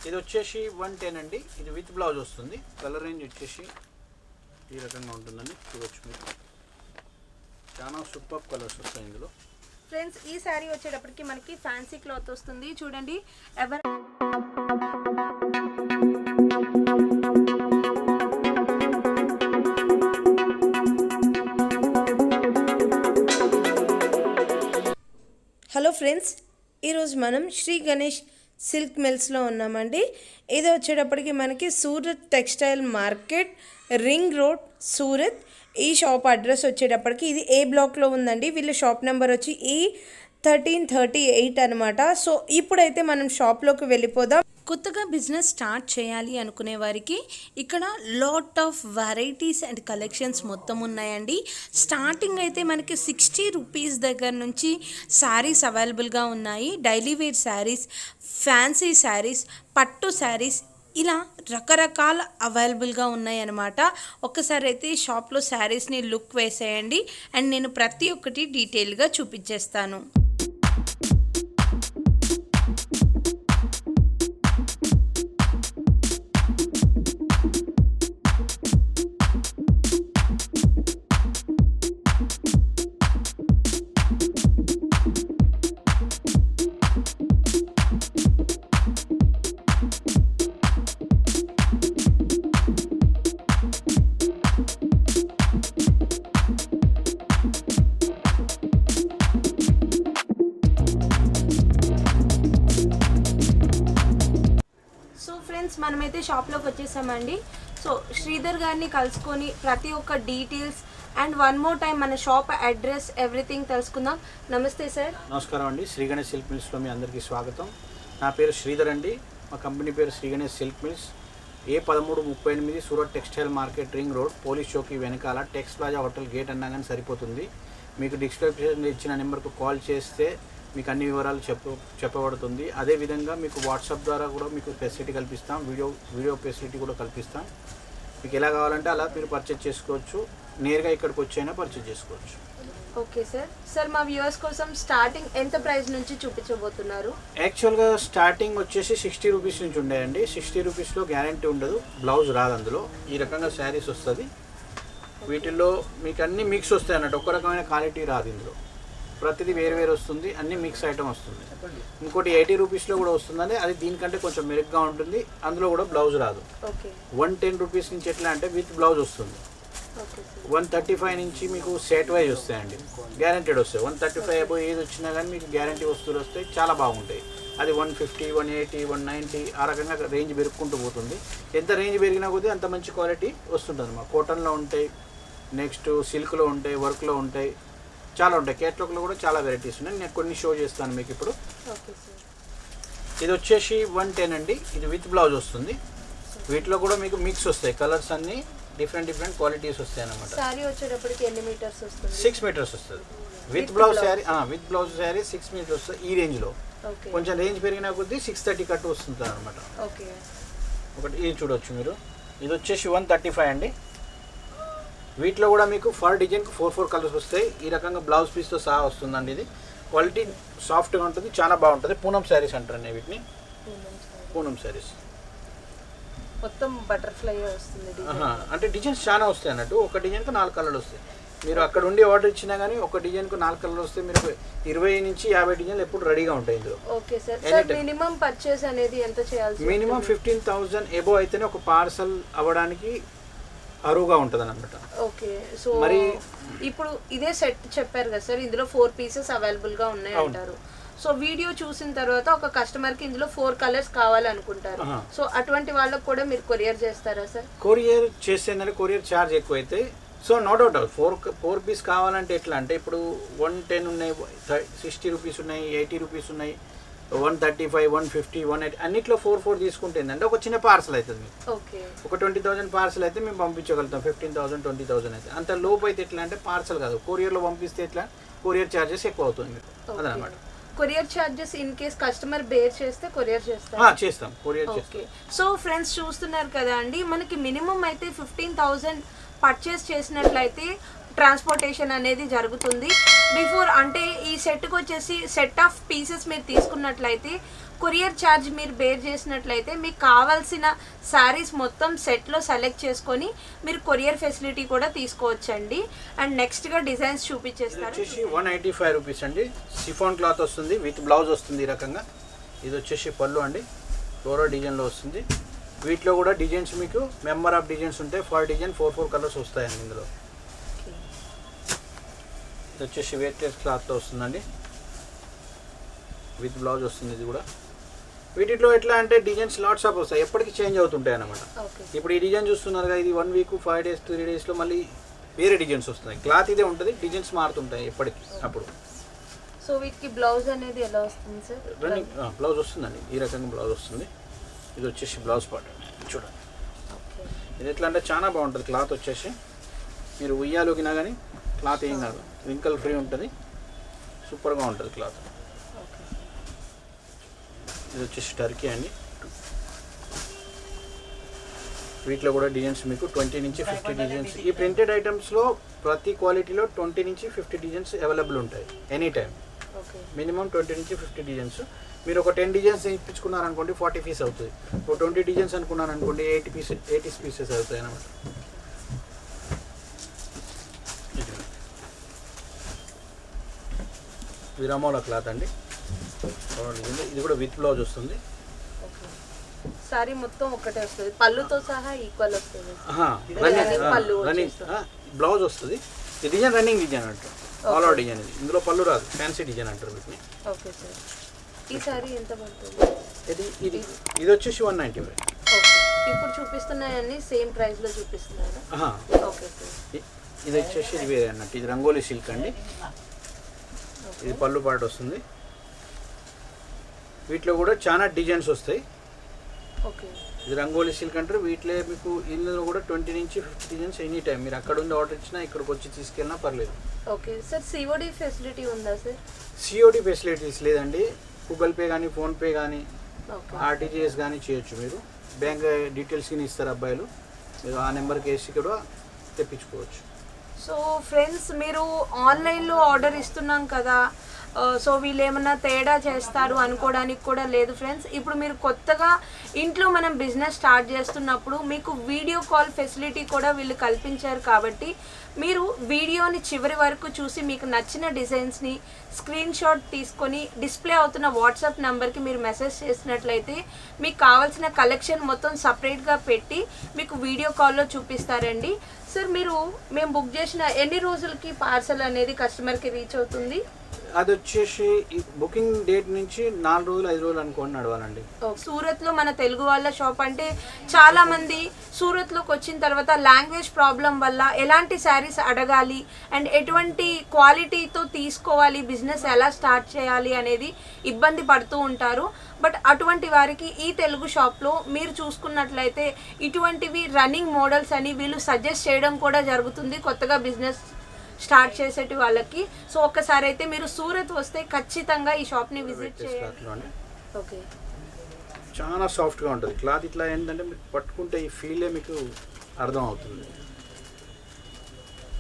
ఇది వచ్చేసి 110 అండి. ఇది విత్ బ్లౌజ్ వస్తుంది. కలర్ రేంజ్ వచ్చేసి ఈ రకంగా ఉంటుందండి. చూడొచ్చు మీరు, చాలా సూపర్ కలర్స్ వస్తాయి ఇందులో. ఫ్రెండ్స్ ఈ శారీ వచ్చేటప్పటికి మనకి ఫ్యాన్సీ క్లాత్ వస్తుంది. చూడండి హలో ఫ్రెండ్స్, ఈరోజు మనం శ్రీ గణేష్ సిల్క్ మిల్స్లో ఉన్నామండి. ఇది వచ్చేటప్పటికి మనకి Surat textile market, ring road, Surat. ఈ షాప్ అడ్రస్ వచ్చేటప్పటికి ఇది ఏ బ్లాక్లో ఉందండి. వీళ్ళ షాప్ నెంబర్ వచ్చి E1338 అనమాట. సో ఇప్పుడైతే మనం షాప్లోకి వెళ్ళిపోదాం. కొత్తగా బిజినెస్ స్టార్ట్ చేయాలి అనుకునే వారికి ఇక్కడ lot of varieties and collections మొత్తం ఉన్నాయండి. స్టార్టింగ్ అయితే మనకి 60 రూపీస్ దగ్గర నుంచి శారీస్ అవైలబుల్గా ఉన్నాయి. Daily wear sarees, fancy sarees, పట్టు శారీస్, ఇలా రకరకాల అవైలబుల్గా ఉన్నాయి అన్నమాట. ఒక్కసారి అయితే షాప్లో శారీస్ని లుక్ వేసేయండి అండ్ నేను ప్రతి ఒక్కటి డీటెయిల్గా చూపించేస్తాను. మనమైతే షాప్లోకి వచ్చేసామండి. సో శ్రీధర్ గారిని కలుసుకొని ప్రతి ఒక్క details and one more time మన షాప్ అడ్రస్ ఎవ్రీథింగ్ తెలుసుకుందాం. నమస్తే సార్. నమస్కారం అండి. శ్రీ గణేష్ సిల్క్ మిల్స్లో మీ అందరికీ స్వాగతం. నా పేరు శ్రీధర్ అండి. మా కంపెనీ పేరు Shri Ganesh silk mills. A1338 Surat textile market, ring road, police చౌకీ వెనకాల టెక్స్ ప్లాజా హోటల్ గేట్ అన్నా కానీ సరిపోతుంది. మీకు డిస్క్రిప్షన్ ఇచ్చిన నెంబర్కు కాల్ చేస్తే మీకు అన్ని వివరాలు చెప్పబడుతుంది. అదేవిధంగా మీకు వాట్సాప్ ద్వారా కూడా మీకు ఫెసిలిటీ కల్పిస్తాం. వీడియో ఫెసిలిటీ కూడా కల్పిస్తాం. మీకు ఎలా కావాలంటే అలా మీరు పర్చేజ్ చేసుకోవచ్చు. నేరుగా ఇక్కడికి వచ్చైనా పర్చేజ్ చేసుకోవచ్చు. Okay sir. సార్ మా వ్యూవర్స్ కోసం స్టార్టింగ్ ఎంత ప్రైస్ నుంచి చూపించబోతున్నారు? యాక్చువల్గా స్టార్టింగ్ వచ్చేసి 60 రూపీస్ నుంచి ఉండేయండి. 60 రూపీస్లో గ్యారంటీ ఉండదు, బ్లౌజ్ రాదు. అందులో ఈ రకంగా శారీస్ వస్తుంది. వీటిల్లో మీకు అన్ని మిక్స్ వస్తాయి అన్నట్టు, ఒక రకమైన క్వాలిటీ రాదు. ఇందులో ప్రతిదీ వేరు వేరు వస్తుంది, అన్ని మిక్స్ ఐటమ్ వస్తుంది. ఇంకోటి 80 రూపీస్లో కూడా వస్తుందండి. అది దీనికంటే కొంచెం మెరుగ్గా ఉంటుంది. అందులో కూడా బ్లౌజ్ రాదు. 110 రూపీస్ నుంచి ఎట్లా అంటే విత్ బ్లౌజ్ వస్తుంది. 135 నుంచి మీకు సెట్ వైజ్ వస్తాయండి, గ్యారంటీడ్ వస్తాయి. 135 అబో ఏది వచ్చినా కానీ మీకు గ్యారంటీ వస్తువులు వస్తాయి, చాలా బాగుంటాయి. అది 150, 180, 190 ఆ రకంగా రేంజ్ పెరుగుకుంటూ పోతుంది. ఎంత రేంజ్ పెరిగినా కొద్దీ అంత మంచి క్వాలిటీ వస్తుంటుంది. మా కాటన్లో ఉంటాయి, నెక్స్ట్ సిల్క్లో ఉంటాయి, వర్క్లో ఉంటాయి, చాలా ఉంటాయి. కేటలాగ్లో కూడా చాలా వెరైటీస్ ఉన్నాయి. నేను కొన్ని షో చేస్తాను మీకు ఇప్పుడు. ఇది వచ్చేసి 110 అండి. ఇది విత్ బ్లౌజ్ వస్తుంది. వీటిలో కూడా మీకు మిక్స్ వస్తాయి, కలర్స్ అన్నీ డిఫరెంట్ క్వాలిటీస్ వస్తాయి అన్నమాట. సారీ వచ్చేటప్పటికి ఎన్ని మీటర్స్ వస్తుంది? 6 మీటర్స్ వస్తుంది. విత్ బ్లౌజ్ శారీ 6 మీటర్స్ వస్తుంది. ఈ రేంజ్లో కొంచెం రేంజ్ పెరిగిన కొద్దీ 630 కట్ వస్తుంది అనమాట. ఒకటి ఇది చూడవచ్చు మీరు. ఇది వచ్చేసి 135 అండి. వీటిలో కూడా మీకు ఫర్ డిజైన్కి 4 కలర్స్ వస్తాయి. ఈ రకంగా బ్లౌజ్ పీస్తో సహా వస్తుందండి. ఇది క్వాలిటీ సాఫ్ట్గా ఉంటుంది, చాలా బాగుంటుంది. పూనం శారీస్ అంటారండి వీటిని. పూనం శారీస్ మొత్తం బటర్ఫ్లై వస్తుంది. అంటే డిజైన్స్ చాలా వస్తాయి అన్నట్టు. ఒక డిజైన్కి 4 కలర్లు వస్తాయి. మీరు అక్కడ ఉండి ఆర్డర్ ఇచ్చినా కానీ ఒక డిజైన్కు 4 కలర్లు వస్తాయి. మీరు 20 నుంచి 50 డిజైన్లు ఎప్పుడు రెడీగా ఉంటాయి ఇందులో. Okay sir. Sir minimum purchase అనేది ఎంత చేయాలి? మినిమం 15,000 ఎబో అయితేనే ఒక పార్సల్ అవ్వడానికి అరువుగా ఉంటుంది అన్నమాట. ఓకే. సో మరి ఇప్పుడు ఇదే సెట్ చెప్పారు కదా సార్, ఇందులో 4 పీసెస్ అవైలబుల్గా ఉన్నాయి అంటారు. సో వీడియో చూసిన తర్వాత ఒక కస్టమర్కి ఇందులో 4 కలర్స్ కావాలనుకుంటారు. సో అటువంటి వాళ్ళకి కూడా మీరు కొరియర్ చేస్తారా సార్? కొరియర్ చేసేందంటే కొరియర్ ఛార్జ్ ఎక్కువ అయితే. సో నో డౌట్ 4 పీస్ కావాలంటే ఎట్లా అంటే ఇప్పుడు 110 ఉన్నాయి, 60 రూపీస్ ఉన్నాయి, 80 రూపీస్ ఉన్నాయి, 135, 150, 180 అన్నిట్లో 4 తీసుకుంటే ఏంటంటే ఒక చిన్న పార్సల్ అవుతుంది మీకు. ఒక 20,000 పార్సల్ అయితే మేము పంపించగలుగుతాం. 15,000, 20,000 అయితే. అంత లోపు అయితే ఎట్లా అంటే పార్సల్ కాదు, కొరియర్లో పంపిస్తే ఎట్లా కొరియర్ ఛార్జెస్ ఎక్కువ అవుతుంది మీకు. అదనమాట. Courier charges in case customer bear చేస్తే కొరియర్ చేస్తాం. కొరియర్ చేస్తాం. సో ఫ్రెండ్స్ చూస్తున్నారు కదా అండి, మనకి మినిమం అయితే 15,000 పర్చేస్ చేసినట్లయితే ట్రాన్స్పోర్టేషన్ అనేది జరుగుతుంది. బిఫోర్ అంటే ఈ సెట్కి వచ్చేసి సెట్ ఆఫ్ పీసెస్ మీరు తీసుకున్నట్లయితే కొరియర్ ఛార్జ్ మీరు బేర్ చేసినట్లయితే మీకు కావాల్సిన శారీస్ మొత్తం సెట్లో సెలెక్ట్ చేసుకొని మీరు కొరియర్ ఫెసిలిటీ కూడా తీసుకోవచ్చండి. అండ్ నెక్స్ట్గా డిజైన్స్ చూపించేస్తారు. వచ్చేసి 185 రూపీస్ అండి. సిఫాన్ క్లాత్ వస్తుంది, విత్ బ్లౌజ్ వస్తుంది ఈ రకంగా. ఇది వచ్చేసి పళ్ళు అండి, ఫ్లోరల్ డిజైన్లో వస్తుంది. వీటిలో కూడా డిజైన్స్ మీకు మెంబర్ ఆఫ్ డిజైన్స్ ఉంటాయి. 4 డిజైన్ 4 కలర్స్ వస్తాయండి ఇందులో. ఇది వచ్చేసి వెయిట్లెస్ క్లాత్తో వస్తుందండి, విత్ బ్లౌజ్ వస్తుంది. ఇది కూడా వీటిలో ఎట్లా అంటే డిజైన్స్ లాట్స్ ఆఫ్ వస్తాయి, ఎప్పటికీ చేంజ్ అవుతుంటాయి అన్నమాట. ఇప్పుడు ఈ డిజైన్ చూస్తున్నారు కదా, ఇది 1 వీక్ 5 డేస్ 3 డేస్లో మళ్ళీ వేరే డిజైన్స్ వస్తాయి. క్లాత్ ఇదే ఉంటుంది, డిజైన్స్ మారుతుంటాయి ఎప్పటికీ అప్పుడు. సో వీటికి బ్లౌజ్ అనేది ఎలా వస్తుంది సార్? రన్నింగ్ బ్లౌజ్ వస్తుందండి, ఈ రకంగా బ్లౌజ్ వస్తుంది. ఇది వచ్చేసి బ్లౌజ్ పార్ట్ చూడండి. ఇది ఎట్లా అంటే చాలా బాగుంటుంది క్లాత్ వచ్చేసి. మీరు ఉయ్యాలోకినా కానీ క్లాత్ ఏం కాదు, రింకల్ ఫ్రీ ఉంటుంది, సూపర్గా ఉంటుంది క్లాత్. ఇది వచ్చేసి టర్కీ అండి. వీటిలో కూడా డిజైన్స్ మీకు 20 నుంచి 50 డిజైన్స్. ఈ ప్రింటెడ్ ఐటమ్స్లో ప్రతి క్వాలిటీలో 20 నుంచి 50 డిజైన్స్ అవైలబుల్ ఉంటాయి ఎనీ టైం. మినిమం 20 నుంచి 50 డిజైన్స్. మీరు ఒక 10 డిజైన్స్ ఇప్పించుకున్నారనుకోండి 40 పీస్ అవుతుంది. ఒక 20 డిజైన్స్ అనుకున్నారనుకోండి 80 పీసెస్ అవుతాయి అన్నమాట. విరామోలా క్లాత్ అండి, ఇది కూడా విత్ బ్లౌజ్ వస్తుంది. సారీ మొత్తం ఒకటే వస్తుంది, పళ్ళుతో సహా ఈక్వల్ వస్తుంది. రన్నింగ్ బ్లౌజ్ వస్తుంది. ఈ డిజైన్ రన్నింగ్ డిజైన్ అంటారు, ఆల్ ఓవర్ డిజైన్. ఇది ఇందులో పళ్ళు రాదు, ఫ్యాన్సీ డిజైన్ అంటారు వీటిని. Okay sir. ఈ సారీ ఎంత పడుతుంది? ఇది వచ్చేసి 195. ఓకే. ఇప్పుడు చూపిస్తున్నాయన్నీ సేమ్ ప్రైస్లో చూపిస్తున్నారు. Okay sir. ఇది వచ్చేసి ఇది వేరే అన్నట్టు, ఇది రంగోలీ సిల్క్ అండి. ఇది పళ్ళు పాటు వస్తుంది. వీటిలో కూడా చాలా డిజైన్స్ వస్తాయి. ఓకే. ఇది రంగోలీ సిల్క్ అంటారు. వీటిలో మీకు ఇందులో కూడా 20 నుంచి 50 డిజైన్స్ ఎనీ టైం. మీరు అక్కడ ఉండి ఆర్డర్ ఇచ్చినా ఇక్కడికి వచ్చి తీసుకెళ్ళినా పర్లేదు. Okay sir. సిఓడి ఫెసిలిటీ ఉందా సార్? సిఓడి ఫెసిలిటీస్ లేదండి. గూగుల్ పే కానీ ఫోన్పే కానీ ఆర్టీజీఎస్ కానీ చేయొచ్చు. మీరు బ్యాంక్ డీటెయిల్స్ కానీ ఇస్తారు అబ్బాయిలు, మీరు ఆ నెంబర్కి వేసి కూడా తెప్పించుకోవచ్చు. సో ఫ్రెండ్స్, మీరు ఆన్లైన్లో ఆర్డర్ ఇస్తున్నాం కదా, సో వీళ్ళు ఏమన్నా తేడా చేస్తారు అనుకోవడానికి కూడా లేదు ఫ్రెండ్స్. ఇప్పుడు మీరు కొత్తగా ఇంట్లో మనం బిజినెస్ స్టార్ట్ చేస్తున్నప్పుడు మీకు వీడియో కాల్ ఫెసిలిటీ కూడా వీళ్ళు కల్పించారు. కాబట్టి మీరు వీడియోని చివరి వరకు చూసి మీకు నచ్చిన డిజైన్స్ని స్క్రీన్ షాట్ తీసుకొని డిస్ప్లే అవుతున్న వాట్సాప్ నెంబర్కి మీరు మెసేజ్ చేసినట్లయితే మీకు కావాల్సిన కలెక్షన్ మొత్తం సపరేట్గా పెట్టి మీకు వీడియో కాల్లో చూపిస్తారండి. సార్, మేము బుక్ చేసిన ఎన్ని రోజులకి పార్సల్ అనేది కస్టమర్కి రీచ్ అవుతుంది? అది వచ్చేసి బుకింగ్ డేట్ నుంచి 4 రోజులు 5 రోజులు అనుకోండి నడవాలండి. సూరత్లో మన తెలుగు వాళ్ళ షాప్ అంటే చాలా మంది సూరత్లోకి వచ్చిన తర్వాత లాంగ్వేజ్ ప్రాబ్లం వల్ల ఎలాంటి శారీస్ అడగాలి అండ్ ఎటువంటి క్వాలిటీతో తీసుకోవాలి, బిజినెస్ ఎలా స్టార్ట్ చేయాలి అనేది ఇబ్బంది పడుతూ ఉంటారు. బట్ అటువంటి వారికి ఈ తెలుగు షాప్లో మీరు చూసుకున్నట్లయితే ఇటువంటివి రన్నింగ్ మోడల్స్ అని వీళ్ళు సజెస్ట్ చేయడం కూడా జరుగుతుంది కొత్తగా బిజినెస్ స్టార్ట్ చేసేటి వాళ్ళకి. సో ఒక్కసారి అయితే మీరు సూరత్ వస్తే ఖచ్చితంగా ఈ షాప్ని విజిట్ చేయాలి. ఓకే. చాలా సాఫ్ట్గా ఉంటుంది క్లాత్. ఇట్లా ఏంటంటే మీకు పట్టుకుంటే ఈ ఫీలే మీకు అర్థం అవుతుంది.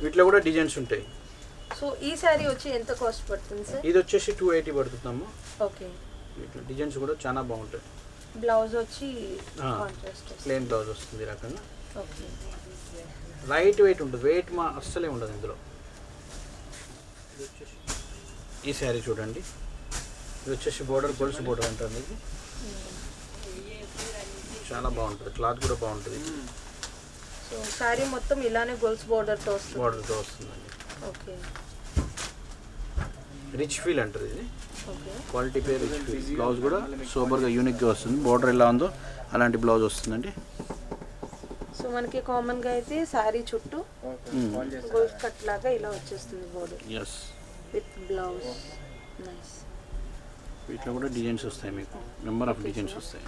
వీటిలో కూడా డిజైన్స్ ఉంటాయి. సో ఈ శారీ వచ్చి ఎంత కాస్ట్ పడుతుంది సార్? ఇది వచ్చేసి 280 పడుతుందమ్మా. ఓకే. వీటిలో డిజైన్స్ కూడా చాలా బాగుంటాయి. బ్లౌజ్ వచ్చి ప్లెయిన్ బ్లౌజ్ వస్తుంది ఈ రకంగా. ఓకే. లైట్ వెయిట్ ఉంటుంది, వెయిట్ అస్సలే ఉండదు ఇందులో. ఈ శారీ చూడండి, ఇది వచ్చేసి బోర్డర్ గొలుసు బోర్డర్ అంటారు. ఇది చాలా బాగుంటుంది, క్లాత్ కూడా బాగుంటుంది. సో శారీ మొత్తం ఇలానే గొలుసు బోర్డర్తో వస్తుందండి. ఓకే. రిచ్ ఫీల్ అంటారు ఇది, క్వాలిటీ పేరు రిచ్ ఫీల్. బ్లౌజ్ కూడా సూపర్గా యూనిక్గా వస్తుంది. బోర్డర్ ఎలా ఉందో అలాంటి బ్లౌజ్ వస్తుందండి. సో మనకి కామన్గా అయితే శారీ చుట్టూ గోల్డ్ కట్ లాగా ఇలా వచ్చేస్తుంది border. Yes, with blouse. Nice. వీటిలో కూడా డిజైన్స్ వస్తాయి, మీకు నెంబర్ ఆఫ్ డిజైన్స్ వస్తాయి.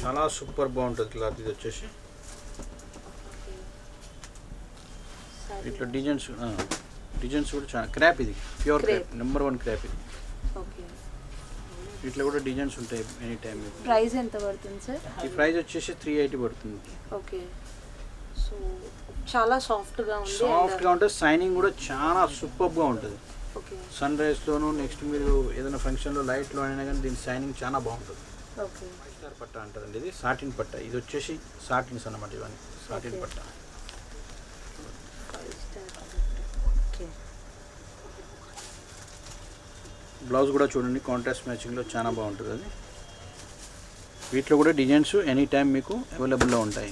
చాలా సూపర్ బాగుంటుంది క్లాత్. ఇది వచ్చేసి వీటిలో డిజైన్స్ కూడా చాలా క్రాప్. ఇది ప్యూర్ క్రాప్, నెంబర్ 1 క్రాప్ ఇది. ఓకే. వీటిలో కూడా డిజైన్స్ ఉంటాయి ఎనీ టైం. ప్రైస్ ఎంత పడుతుంది సార్? ఈ ప్రైస్ వచ్చేసి 380 పడుతుంది. ఓకే. సో చాలా సాఫ్ట్గా ఉంది, సాఫ్ట్గా ఉంటుంది. షైనింగ్ కూడా చాలా సూపర్గా ఉంటుంది. ఓకే సన్ రైజ్లోను నెక్స్ట్ మీరు ఏదైనా ఫంక్షన్లో లైట్లో అయినా కానీ దీని షైనింగ్ చాలా బాగుంటుంది. ఓకే స్టార్ పట్ట అంటారండి, ఇది సాటిన్ పట్ట. ఇది వచ్చేసి సాటిన్స్ అన్నమాట, ఇవన్నీ సాటిన్ పట్ట. ఓకే బ్లౌజ్ కూడా చూడండి కాంట్రాస్ట్ మ్యాచింగ్లో చాలా బాగుంటుంది అది. వీటిలో కూడా డిజైన్స్ ఎనీ టైం మీకు అవైలబుల్లో ఉంటాయి.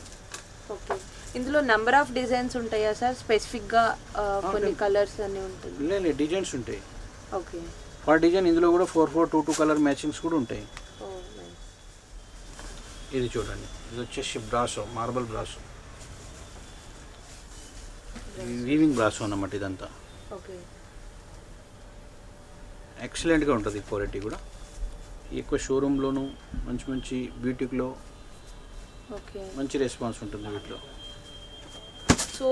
ఓకే ఇందులో నెంబర్ ఆఫ్ డిజైన్స్ ఉంటాయా సార్? స్పెసిఫిక్గా కొన్ని కలర్స్ అన్నీ ఉంటుంది? లేదు, డిజైన్స్ ఉంటాయి. ఓకే పర్ డిజైన్ ఇందులో కూడా 4-4 2-2 కలర్ మ్యాచింగ్స్ కూడా ఉంటాయి. ఇది చూడండి, ఇది వచ్చేసి brasso, marble brasso, weaving brasso అన్నమాట ఇదంతా. ఓకే ఎక్సలెంట్గా ఉంటుంది క్వాలిటీ కూడా. ఎక్కువ షోరూంలోను మంచి మంచి బ్యూటిక్లో ఓకే మంచి రెస్పాన్స్ ఉంటుంది వీటిలో. సో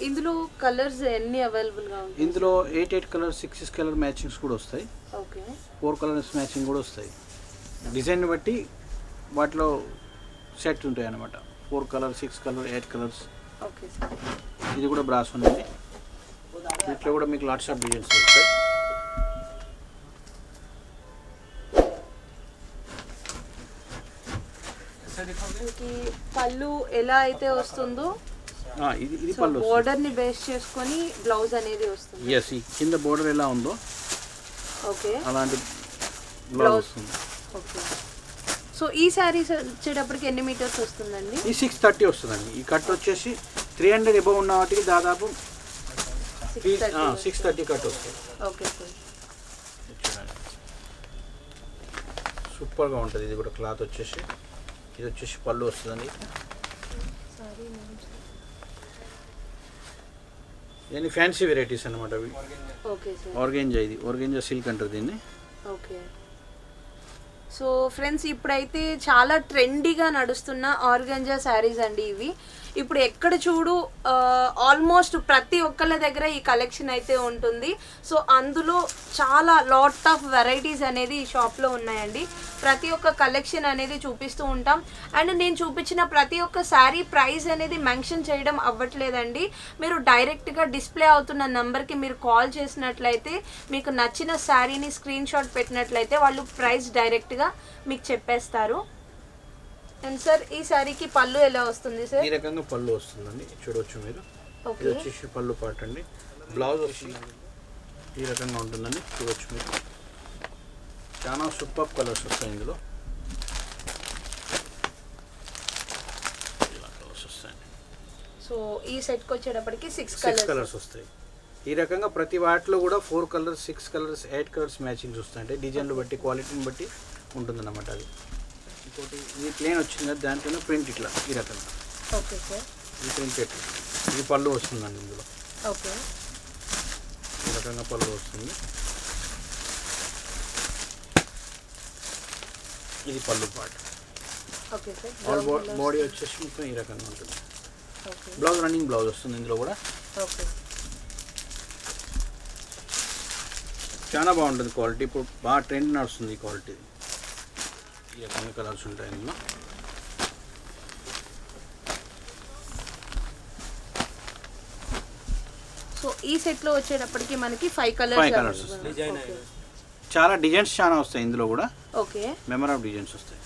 ఇందులో కలర్స్ ఎన్ని అవైలబుల్గా ఉంటాయి? ఇందులో 8 కలర్ 6 కలర్ మ్యాచింగ్స్ కూడా వస్తాయి. ఓకే 4 కలర్స్ మ్యాచింగ్ కూడా వస్తాయి. డిజైన్ బట్టి వాటిలో సెట్ ఉంటాయి అన్నమాట. 4 colour 6 colour 8 colours. Okay sir ఇది కూడా బ్రాస్ ఉంది. వీటిలో కూడా మీకు లాట్స్ ఆఫ్ డిజైన్స్ వస్తాయి. మనకి పళ్ళు ఎలా అయితే వస్తుందో ఇది పళ్ళు బోర్డర్ ని బేస్ చేసుకొని బ్లౌజ్ అనేది వస్తుంది. ఎస్, ఈ కింద బోర్డర్ ఎలా ఉందో ఓకే అలాంటి బ్లౌజ్ వస్తుంది. ఓకే సో ఈ శారీస్ వచ్చేటప్పటికి ఎన్ని మీటర్స్ వస్తుందండి? ఈ 630 వస్తుందండి. ఈ కట్ వచ్చేసి 300 ఎబవ్ ఉన్న వాటికి దాదాపు 630 కట్ వస్తుంది. ఓకే సార్ సూపర్గా ఉంటుంది. ఇది కూడా క్లాత్ వచ్చేసి, ఇది వచ్చేసి పళ్ళు వస్తుందండి. ఇవన్నీ ఫ్యాన్సీ వెరైటీస్ అన్నమాట అవి. ఓకే సార్ ఆర్గెంజా, ఇది ఆర్గెంజా సిల్క్ అంటారు దీన్ని. ఓకే సో ఫ్రెండ్స్ ఇప్పుడైతే చాలా ట్రెండీగా నడుస్తున్న ఆర్గంజా శారీస్ అండి ఇవి. ఇప్పుడు ఎక్కడ చూడు ఆల్మోస్ట్ ప్రతి ఒక్కళ్ళ దగ్గర ఈ కలెక్షన్ అయితే ఉంటుంది. సో అందులో చాలా లాట్ ఆఫ్ వెరైటీస్ అనేది ఈ షాప్లో ఉన్నాయండి. ప్రతి ఒక్క కలెక్షన్ అనేది చూపిస్తూ ఉంటాం. అండ్ నేను చూపించిన ప్రతి ఒక్క శారీ ప్రైస్ అనేది మెన్షన్ చేయడం అవ్వట్లేదండి. మీరు డైరెక్ట్గా డిస్ప్లే అవుతున్న నెంబర్కి మీరు కాల్ చేసినట్లయితే మీకు నచ్చిన శారీని స్క్రీన్ షాట్ పెట్టినట్లయితే వాళ్ళు ప్రైస్ డైరెక్ట్గా మీకు చెప్పేస్తారు. అండ్ సార్ ఈ శారీకి పళ్ళు ఎలా వస్తుంది సార్? ఈ రకంగా పళ్ళు వస్తుందండి, చూడవచ్చు మీరు. ఇది వచ్చేసి పళ్ళు పార్ట్ అండి. బ్లౌజ్ వస్తుందండి ఈ రకంగా ఉంటుందండి, చూడవచ్చు మీరు. చాలా సూపర్ కలర్స్ వస్తాయి ఇందులో. ఇలా కలర్స్ వస్తాయండి. సో ఈ సెట్కి వచ్చేటప్పటికి 6 కలర్స్ వస్తాయి. ఈ రకంగా ప్రతి వాటిలో కూడా 4 కలర్స్ 6 కలర్స్ 8 కలర్స్ మ్యాచింగ్స్ వస్తాయి. అంటే డిజైన్లు బట్టి క్వాలిటీని బట్టి ఉంటుందన్నమాట అది. ఇంకోటి ఇది ప్లేన్ వచ్చింది కదా, దాంట్లోనే ప్రింట్ ఇట్లా ఈ రకంగా. ఓకే సార్ ఈ ప్రింట్ ఎట్లా, ఇది పళ్ళు వస్తుందండి ఇందులో. ఓకే ఈ రకంగా పళ్ళు వస్తుంది. ఇది పళ్ళు పార్ట్. ఓకే సార్ బాడీ వచ్చేసి మొత్తం ఈ రకంగా ఉంటుంది. ఓకే బ్లౌజ్ రన్నింగ్ బ్లౌజ్ వస్తుంది ఇందులో కూడా. ఓకే చాలా బాగుంటుంది క్వాలిటీ. ఇప్పుడు బాగా ట్రెండ్ నడుస్తుంది ఈ క్వాలిటీ. ఈ రకంగా కలర్స్ ఉంటాయి ఇందులో. సో ఈ సెట్లో వచ్చేటప్పటికి మనకి 5 కలర్స్ వస్తాయి. చాలా డిజైన్స్ చాలా వస్తాయి ఇందులో కూడా. ఓకే మెమరీ ఆఫ్ డిజైన్స్ వస్తాయి.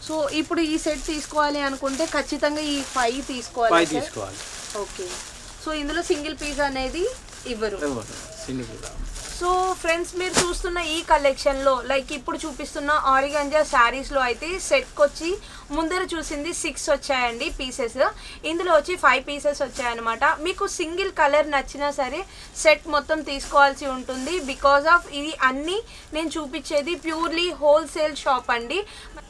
సో ఇప్పుడు ఈ సెట్ తీసుకోవాలి అనుకుంటే ఖచ్చితంగా ఈ 5 తీసుకోవాలి. తీసుకోవాలి. ఓకే సో ఇందులో సింగిల్ పీస్ అనేది ఇవ్వరు. సింగిల్. సో ఫ్రెండ్స్ మీరు చూస్తున్న ఈ కలెక్షన్లో లైక్ ఇప్పుడు చూపిస్తున్న ఆర్గంజా శారీస్లో అయితే సెట్కి వచ్చి ముందర చూసింది 6 వచ్చాయండి పీసెస్. ఇందులో వచ్చి 5 పీసెస్ వచ్చాయన్నమాట. మీకు సింగిల్ కలర్ నచ్చినా సరే సెట్ మొత్తం తీసుకోవాల్సి ఉంటుంది. బికాజ్ ఆఫ్ ఇది అన్నీ నేను చూపించేది ప్యూర్లీ హోల్సేల్ షాప్ అండి.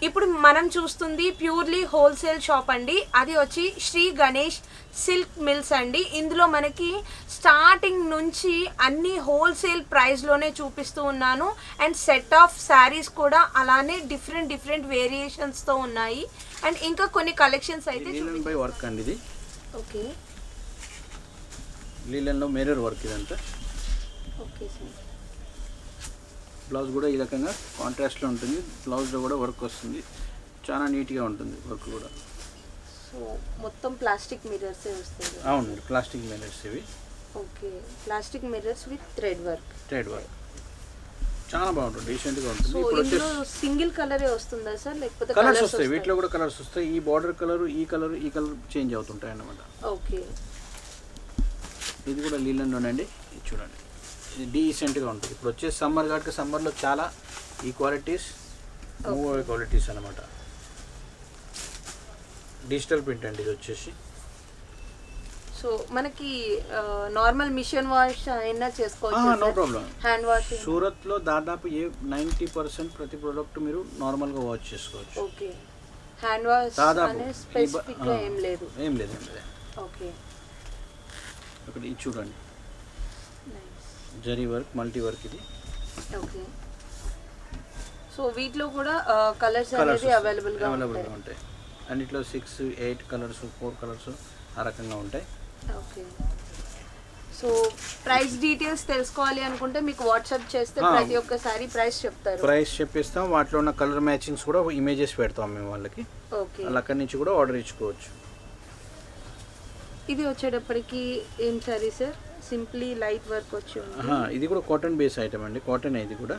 ఇప్పుడు మనం చూస్తుంది ప్యూర్లీ హోల్సేల్ షాప్ అండి. అది వచ్చి శ్రీ గణేష్ సిల్క్ మిల్స్ అండి. ఇందులో మనకి స్టార్టింగ్ నుంచి అన్ని హోల్సేల్ ప్రైస్లోనే చూపిస్తూ ఉన్నాను. అండ్ సెట్ ఆఫ్ శారీస్ కూడా అలానే డిఫరెంట్ వేరియేషన్స్తో ఉన్నాయి. అండ్ ఇంకా కొన్ని కలెక్షన్స్ అయితే వర్క్ అండి ఇది. ఓకే లీలన్లో మిర్రర్ వర్క్ ఇదంతా. ఓకే సార్ బ్లౌజ్ కూడా ఈ రకంగా కాంట్రాస్ట్లో ఉంటుంది. బ్లౌజ్లో కూడా వర్క్ వస్తుంది, చాలా నీట్గా ఉంటుంది వర్క్ కూడా. సో మొత్తం ప్లాస్టిక్ మిర్రర్సే వస్తాయి. అవునండి, ప్లాస్టిక్ మిర్రర్స్ ఇవి. Okay, plastic mirrors with thread work. చాలా బాగుంటుంది, డీసెంట్గా ఉంటుంది. సో ఇప్పుడు ఇందులో సింగిల్ కలరే వస్తుందా సార్, లేకపోతే కలర్స్ వస్తాయి? వీటిలో కూడా కలర్స్ వస్తాయి. ఈ బార్డర్ కలర్, ఈ కలర్ చేంజ్ అవుతుంటాయి అన్నమాట. ఓకే, ఇది కూడా లీలన్లోనండి. ఇది చూడండి, ఇది డీసెంట్గా ఉంటుంది. ఇప్పుడు వచ్చే సమ్మర్ కాబట్టి సమ్మర్లో చాలా ఈ క్వాలిటీస్ మూవ్ అవే క్వాలిటీస్ అనమాట. డిజిటల్ ప్రింట్ అండి ఇది వచ్చేసి. సో మనకి నార్మల్ మిషన్ వాష్ అయినా చేసుకోవచ్చు, నో ప్రాబ్లం. హ్యాండ్ వాష్ సూరత్లో దాదాపు 90% ప్రతి ప్రోడక్ట్ మీరు నార్మల్గా వాష్ చేసుకోవచ్చు. ఓకే, హ్యాండ్ వాష్ దాదాపు స్పెసిఫిక్గా ఏం లేదు. ఏం లేదు. ఓకే, ఇక్కడ ఇది చూడండి, జరీ వర్క్, మల్టీ వర్క్ ఇది. ఓకే, సో వీటిలో కూడా కలర్స్ అనేది అవైలబుల్గా ఉంటాయి. అన్నిట్లో 6, 8 కలర్స్, 4 కలర్స్ ఆ రకంగా ఉంటాయి. ఓకే, సో ప్రైస్ డీటెయిల్స్ తెలుసుకోవాలి అనుకుంటే మీకు వాట్సాప్ చేస్తే ప్రతి ఒక్కసారి ప్రైస్ చెప్తారు. ప్రైస్ చెప్పిస్తాం, వాటిలో ఉన్న కలర్ మ్యాచింగ్స్ కూడా ఇమేజెస్ పెడతాం మేము వాళ్ళకి. ఓకే, అలా అక్కడి నుంచి కూడా ఆర్డర్ ఇచ్చుకోవచ్చు. ఇది వచ్చేటప్పటికి ఏం sorry sir, simply light work వచ్చి ఇది కూడా కాటన్ బేస్ ఐటమ్ అండి. కాటన్ ఇది కూడా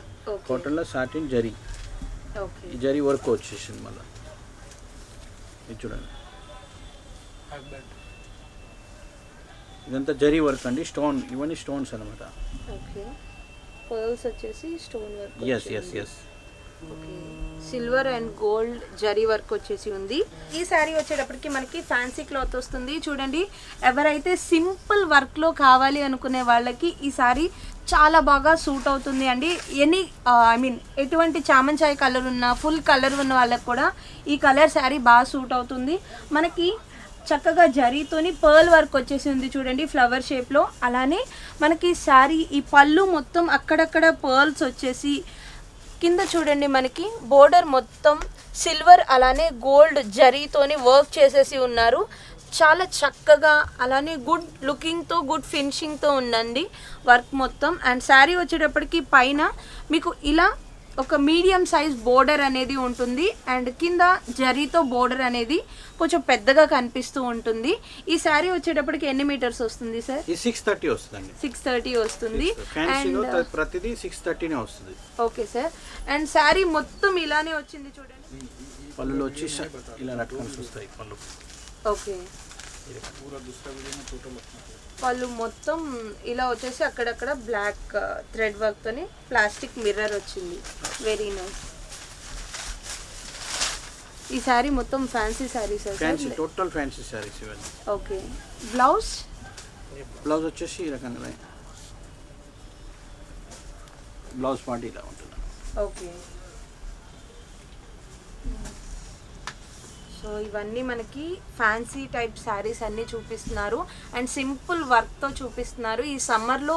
కాటన్లో సాటిన్ జరీ. ఓకే, ఈ జరీ వర్క్ వచ్చేసింది మళ్ళీ. ఇది చూడండి, ఇదంతా జరీ వర్క్ అండి. స్టోన్, ఇవన్నీ స్టోన్స్ అనమాట. ఓకే, పర్ల్స్ వచ్చేసి stone work. Yes. Okay, silver and gold zari work వచ్చేసి ఉంది. ఈ శారీ వచ్చేటప్పటికి మనకి ఫ్యాన్సీ క్లాత్ వస్తుంది. చూడండి, ఎవరైతే సింపుల్ వర్క్లో కావాలి అనుకునే వాళ్ళకి ఈ శారీ చాలా బాగా సూట్ అవుతుంది అండి. ఎటువంటి చామంచాయి కలర్ ఉన్న, ఫుల్ కలర్ ఉన్న వాళ్ళకి కూడా ఈ కలర్ శారీ బాగా సూట్ అవుతుంది. మనకి చక్కగా జరీతోని పర్ల్ వర్క్ వచ్చేసి ఉంది చూడండి, ఫ్లవర్ షేప్లో. అలానే మనకి శారీ ఈ పళ్ళు మొత్తం అక్కడక్కడ పర్ల్స్ వచ్చేసి, కింద చూడండి మనకి బోర్డర్ మొత్తం సిల్వర్ అలానే గోల్డ్ జరీతోని వర్క్ చేసేసి ఉన్నారు. చాలా చక్కగా, అలానే గుడ్ లుకింగ్తో, గుడ్ ఫినిషింగ్తో ఉందండి వర్క్ మొత్తం. అండ్ శారీ వచ్చేటప్పటికి పైన మీకు ఇలా ఒక మీడియం సైజ్ బోర్డర్ అనేది ఉంటుంది. అండ్ కింద జరీతో బోర్డర్ అనేది కొంచెం పెద్దగా కనిపిస్తూ ఉంటుంది. ఈ శారీ వచ్చేటప్పటికి ఎన్ని మీటర్స్ వస్తుంది సార్? 630 వస్తుందండి. 630 వస్తుంది. అండ్ ప్రతిదీ 630నే వస్తుంది. Okay sir. అండ్ శారీ మొత్తం ఇలానే వచ్చింది చూడండి. పళ్ళులో వచ్చి ఇలా లట్కన్స్ వస్తాయి పళ్ళు. ఓకే, పళ్ళు మొత్తం ఇలా వచ్చేసి అక్కడక్కడ బ్లాక్ థ్రెడ్ వర్క్ తోని ప్లాస్టిక్ మిర్రర్ వచ్చింది. Very nice. ఈ శారీ మొత్తం fancy saris, total fancy saris ఇవన్నీ. ఓకే, బ్లౌజ్ వచ్చేసి ఈ రకంగా బ్లౌజ్ పార్ట్ ఇలా ఉంటుంది. ఓకే, సో ఇవన్నీ మనకి ఫ్యాన్సీ టైప్ శారీస్ అన్నీ చూపిస్తున్నారు అండ్ సింపుల్ వర్క్తో చూపిస్తున్నారు. ఈ సమ్మర్లో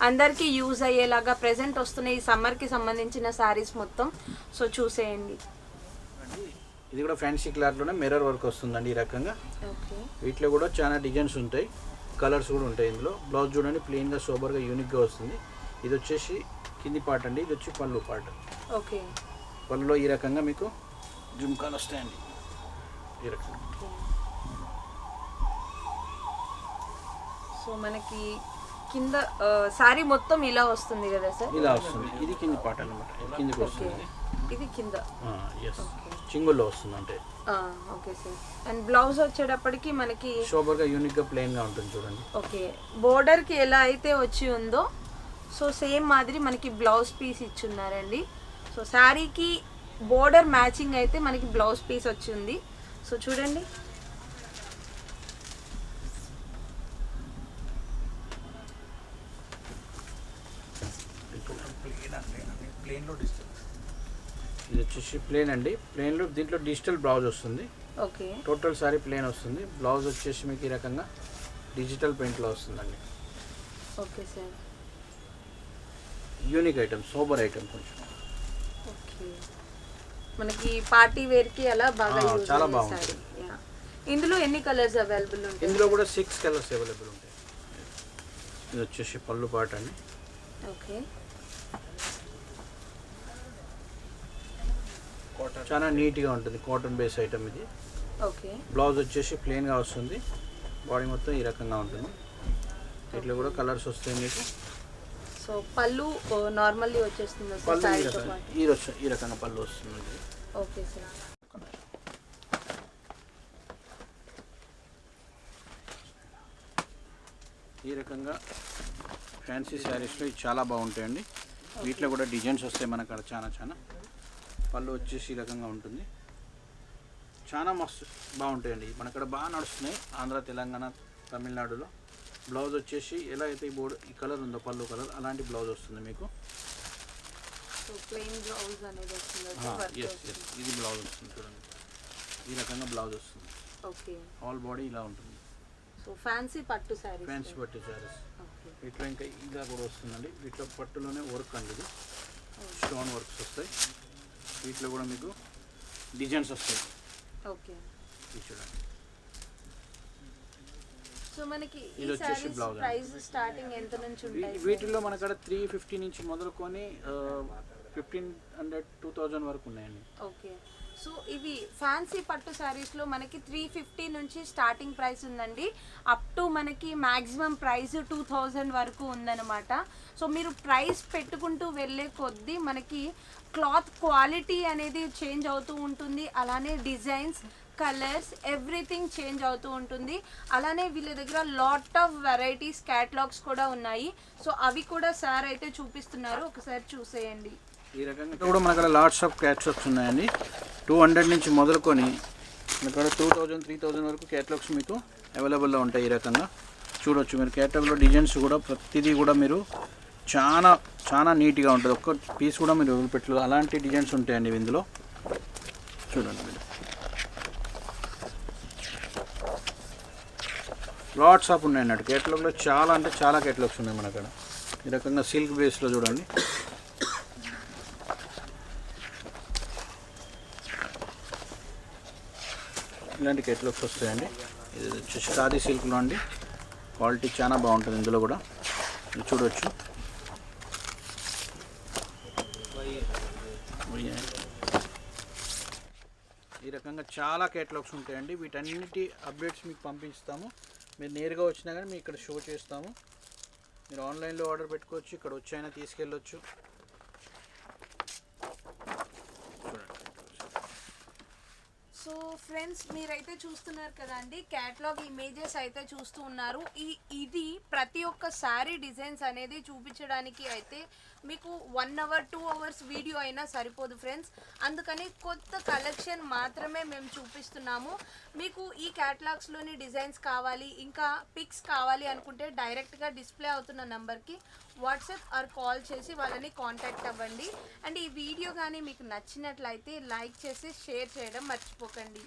అందరికీ యూజ్ అయ్యేలాగా ప్రెజెంట్ వస్తున్న ఈ సమ్మర్కి సంబంధించిన శారీస్ మొత్తం సో చూసేయండి. ఇది కూడా ఫ్యాన్సీ క్లాత్లోనే మిర్రర్ వర్క్ వస్తుందండి ఈ రకంగా. ఓకే, వీటిలో కూడా చాలా డిజైన్స్ ఉంటాయి, కలర్స్ కూడా ఉంటాయి ఇందులో. బ్లౌజ్ చూడండి, ప్లెయిన్గా సోబర్గా యూనిక్గా వస్తుంది. ఇది వచ్చేసి కింది పార్ట్ అండి, ఇది వచ్చి పళ్ళు పార్ట్. ఓకే, పళ్ళులో ఈ రకంగా మీకు జుమ్కాలు వస్తాయండి ఈ రకంగా. సో మనకి కింద శారీ మొత్తం ఇలా వస్తుంది కదా సార్? ఇలా వస్తుంది. ఇది కింది పార్ట్ అనమాట, కిందికి వస్తుంది. ఇది కింద చింగుల్లో వస్తుంది అంటే. Okay sir. అండ్ బ్లౌజ్ వచ్చేటప్పటికి మనకి సోబర్గా యూనిక్గా ప్లెయిన్గా ఉంటుంది చూడండి. ఓకే, బోర్డర్కి ఎలా అయితే వచ్చి ఉందో సో సేమ్ మాదిరి మనకి బ్లౌజ్ పీస్ ఇచ్చున్నారండి. సో శారీకి బోర్డర్ మ్యాచింగ్ అయితే మనకి బ్లౌజ్ పీస్ వచ్చింది. సో చూడండి, ఇది వచ్చేసి ప్లేన్ అండి. ప్లేన్లో దీంట్లో డిజిటల్ బ్లౌజ్ వస్తుంది. ఓకే, టోటల్ సారీ ప్లేన్ వస్తుంది. బ్లౌజ్ వచ్చేసి మీకు ఈ రకంగా డిజిటల్ ప్రింట్లో వస్తుందండి. Okay sir. Unique item, sober item కొంచెం. ఓకే, మనకి పార్టీ వేర్కి అలా బాగా చాలా బాగుంటుంది. ఇందులో ఎన్ని కలర్స్ అవైలబుల్ ఉంటాయి? ఇందులో కూడా 6 కలర్స్ అవైలబుల్ ఉంటాయి. ఇది వచ్చేసి పళ్ళు పాట అండి. ఓకే, చాలా నీట్గా ఉంటుంది, కాటన్ బేస్ ఐటమ్ ఇది. ఓకే, బ్లౌజ్ వచ్చేసి ప్లెయిన్గా వస్తుంది, బాడీ మొత్తం ఈ రకంగా ఉంటుంది. వీటిలో కూడా కలర్స్ వస్తాయి మీకు. సో పళ్ళు నార్మల్లీ వచ్చేస్తుంది సార్ పళ్ళు శారీతో పాటు. ఈ రకంగా పళ్ళు వస్తుంది. Okay sir. ఈ రకంగా ఫ్యాన్సీ శారీస్లో ఇవి చాలా బాగుంటాయండి. వీటిలో కూడా డిజైన్స్ వస్తాయి మనకు అక్కడ చాలా. పళ్ళు వచ్చేసి ఈ రకంగా ఉంటుంది. చాలా మస్తు బాగుంటాయండి. మనక్కడ బాగా నడుస్తున్నాయి ఆంధ్ర, తెలంగాణ, తమిళనాడులో. బ్లౌజ్ వచ్చేసి ఎలా అయితే ఈ కలర్ ఉందో పళ్ళు కలర్ అలాంటి బ్లౌజ్ వస్తుంది మీకు. ప్లెయిన్ బ్లౌజ్ అనేది వస్తుంది. ఇది బ్లౌజ్ వస్తుంది చూడండి. ఈ రకంగా బ్లౌజ్ వస్తుంది. ఓకే. ఆల్ బాడీ ఇలా ఉంటుంది. సో ఫ్యాన్సీ పట్టు శారీస్. ఫ్యాన్సీ పట్టు శారీస్. వీటిలో ఇంకా ఇలా కూడా వస్తుందండి. వీటిలో పట్టులోనే వర్క్ అండి, ఇది స్టోన్ వర్క్స్ వస్తాయి. వీటిలో కూడా మీకు డిజైన్స్ వస్తాయి. ఓకే. ఇది చూడండి. సో మనకి ఈ ఇది వచ్చేసి శారీస్ బ్లౌజ్ ప్రైస్ స్టార్టింగ్ ఎంత నుంచి ఉంటాయి? వీటిలో మన కాడ 350 నుంచి మొదలుకొని 1500 2000 వరకు ఉన్నాయండి. ఓకే. సో ఇవి ఫ్యాన్సీ పట్టు శారీస్లో మనకి 350 నుంచి స్టార్టింగ్ ప్రైస్ ఉందండి. అప్ టు మనకి మ్యాక్సిమం ప్రైస్ 2000 వరకు ఉందన్నమాట. సో మీరు ప్రైస్ పెట్టుకుంటూ వెళ్ళే కొద్దీ మనకి క్లాత్ క్వాలిటీ అనేది చేంజ్ అవుతూ ఉంటుంది. అలానే డిజైన్స్, కలర్స్, ఎవ్రీథింగ్ చేంజ్ అవుతూ ఉంటుంది. అలానే వీళ్ళ దగ్గర లాట్ ఆఫ్ వెరైటీస్ క్యాటలాగ్స్ కూడా ఉన్నాయి. సో అవి కూడా సార్ అయితే చూపిస్తున్నారు, ఒకసారి చూసేయండి. ఈ రకంగా కూడా మన దగ్గర లాట్స్ ఆఫ్ క్యాటలాగ్స్ ఉన్నాయండి. 200 నుంచి మొదలుకొని మన దగ్గర 2000 3000 వరకు క్యాటలాగ్స్ మీకు అవైలబుల్లో ఉంటాయి. ఈ రకంగా చూడొచ్చు మీరు. క్యాటలాగ్లో డిజైన్స్ కూడా ప్రతిదీ కూడా మీరు చాలా నీట్గా ఉంటుంది. ఒక్క పీస్ కూడా మీరు వదిలిపెట్టలేదు, అలాంటి డిజైన్స్ ఉంటాయండి ఇందులో. చూడండి మీరు. లాట్స్ ఆఫ్ ఉన్నాయి అన్నట్టు కేటలాగ్లో. చాలా అంటే చాలా కేటలాగ్స్ ఉన్నాయి మన అక్కడ. ఈ రకంగా సిల్క్ బేస్లో చూడండి. ఇలాంటి కేటలాగ్స్ వస్తాయండి. ఇది వచ్చేసి ఖాదీ సిల్క్లో అండి. క్వాలిటీ చాలా బాగుంటుంది ఇందులో కూడా. ఇది చూడవచ్చు. ఈ రకంగా చాలా కేటలాగ్స్ ఉంటాయండి. వీటన్నిటి అప్డేట్స్ మీకు పంపిస్తాము. మీరు నేరుగా వచ్చినా కానీ మీకు ఇక్కడ షో చేస్తాము. మీరు ఆన్లైన్లో ఆర్డర్ పెట్టుకోవచ్చు, ఇక్కడ వచ్చైనా తీసుకెళ్ళొచ్చు. సో ఫ్రెండ్స్, మీరైతే చూస్తున్నారు కదండి, క్యాటలాగ్ ఇమేజెస్ అయితే చూస్తూ ఉన్నారు. ఇది ప్రతి ఒక్క శారీ డిజైన్స్ అనేది చూపించడానికి అయితే మీకు 1 hour 2 hours వీడియో అయినా సరిపోదు ఫ్రెండ్స్. అందుకని కొత్త కలెక్షన్ మాత్రమే మేము చూపిస్తున్నాము. మీకు ఈ క్యాటలాగ్స్లోని డిజైన్స్ కావాలి, ఇంకా పిక్స్ కావాలి అనుకుంటే డైరెక్ట్గా డిస్ప్లే అవుతున్న నెంబర్కి వాట్సాప్ ఆర్ కాల్ చేసి వాళ్ళని కాంటాక్ట్ అవ్వండి. అండ్ ఈ వీడియో కానీ మీకు నచ్చినట్లయితే లైక్ చేసి షేర్ చేయడం మర్చిపోకండి.